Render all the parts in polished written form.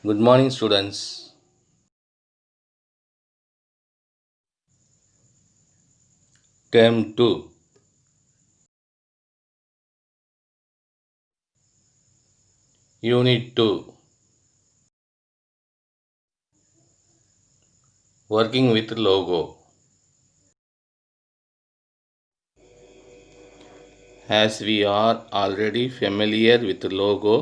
Good morning, students. Term 2. Unit 2. Working with logo. As we are already familiar with logo,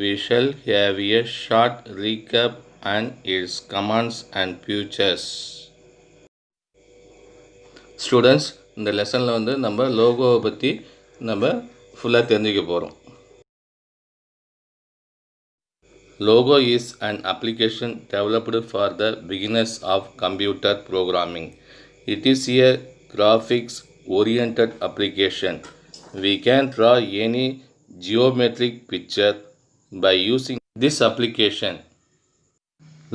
we shall have a short recap on its commands and features. Students, இந்த லெசனில் வந்து நம்ம லோகோவை பற்றி நம்ம ஃபுல்லாக தெரிஞ்சுக்க போகிறோம். Logo is an application developed for the beginners of computer programming. It is a graphics-oriented application. We can draw any geometric picture by using this application.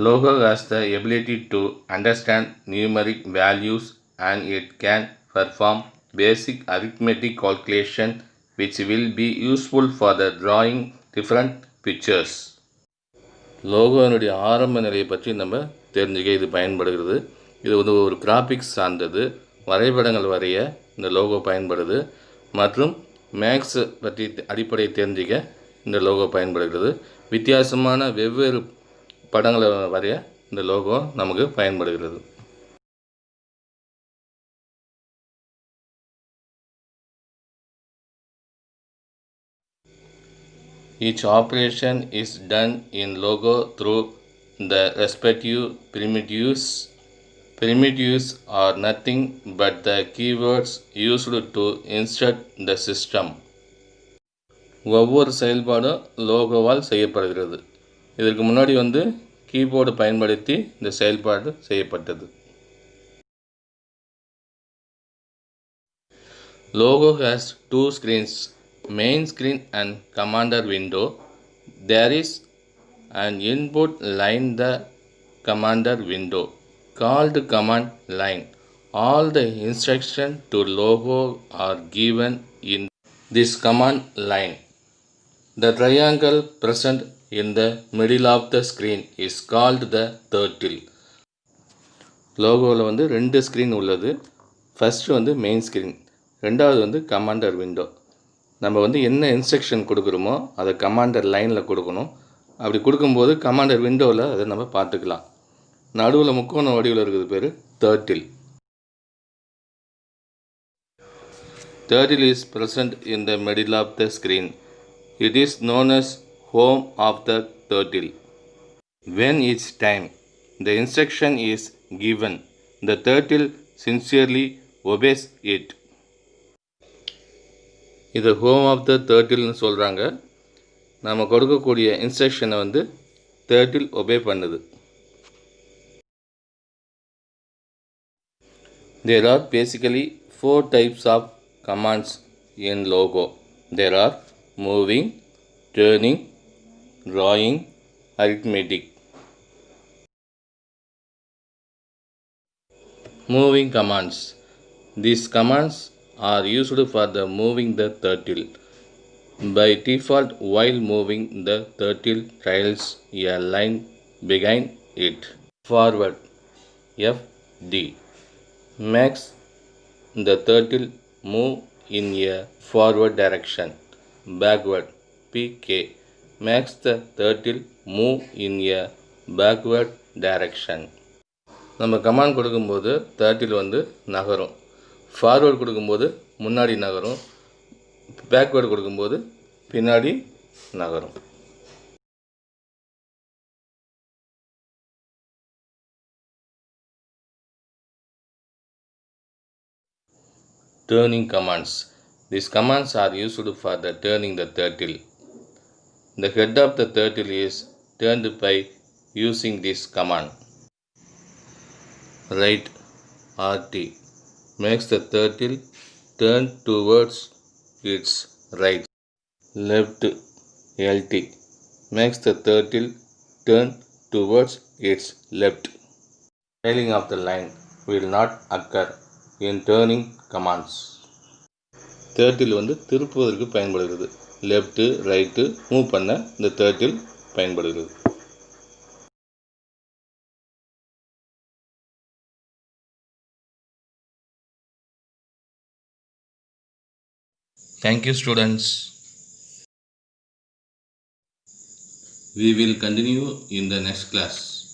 Logo has the ability to understand numeric values and it can perform basic arithmetic calculation which will be useful for the drawing different pictures. லோகோனுடைய ஆரம்ப நிலையை பற்றி நம்ம தெரிஞ்சுக்க இது பயன்படுகிறது. இது வந்து ஒரு கிராஃபிக்ஸ் சார்ந்தது, வரைபடங்கள் வரைய இந்த லோகோ பயன்படுது. மற்றும் மேக்ஸ் பற்றி அடிப்படையை தெரிஞ்சுக்க இந்த லோகோ பயன்படுகிறது. வித்தியாசமான வெவ்வேறு படங்களை வரைய இந்த லோகோ நமக்கு பயன்படுகிறது. Each operation is done in logo through the respective primitives. Primitives are nothing but the keywords used to instruct the system. ஒவ்வொரு செயல்பாடும் லோகோவால் செய்யப்படுகிறது. இதற்கு முன்னாடி வந்து கீபோர்டு பயன்படுத்தி இந்த செயல்பாடு செய்யப்பட்டது. Logo has two screens, main screen and commander window. There is an input line, the commander window, called command line. All the instructions to logo are given in this command line. The triangle present in the middle of the screen is called the turtle. லோகோவில் வந்து ரெண்டு screen உள்ளது. First வந்து main screen, ரெண்டாவது வந்து commander window. நம்ம வந்து என்ன instruction கொடுக்குறோமோ அதை கமாண்டர் லைனில் கொடுக்கணும். அப்படி கொடுக்கும்போது கமாண்டர் விண்டோவில் அதை நம்ம பார்த்துக்கலாம். நடுவில் முக்கோண வடிவில் இருக்குது பேர் turtle. Turtle is present in the middle of the screen. It is known as home of the turtle. When each time the instruction is given, the turtle sincerely obeys it. இது ஹோம் ஆஃப் த டர்ட்டில்னு சொல்கிறாங்க. நம்ம கொடுக்கக்கூடிய இன்ஸ்ட்ரக்ஷனை வந்து turtle obey பண்ணுது. There are basically 4 types of commands in logo. There are moving, turning, drawing, arithmetic. Moving commands. These commands are used for the moving the turtle. By default, while moving, the turtle trails a line behind it. Forward, FD, makes the turtle move in a forward direction. Backward, PK, makes the turtle move in a backward direction. நம்ம command கொடுக்கும்போது turtle வந்து நகரும். Forward கொடுக்கும்போது முன்னாடி நகரும், backward கொடுக்கும்போது பின்னாடி நகரும். Turning commands. These commands are used for the turning the turtle. The head of the turtle is turned by using this command. Right, RT, makes the turtle turn towards its right. Left, LT, makes the turtle turn towards its left. Trailing of the line will not occur in turning commands. Turtle வந்து திருப்புவதற்கு பயன்படுகிறது. Left right move பண்ண இந்த turtle பயன்படுகிறது. Thank you, students. We will continue in the next class.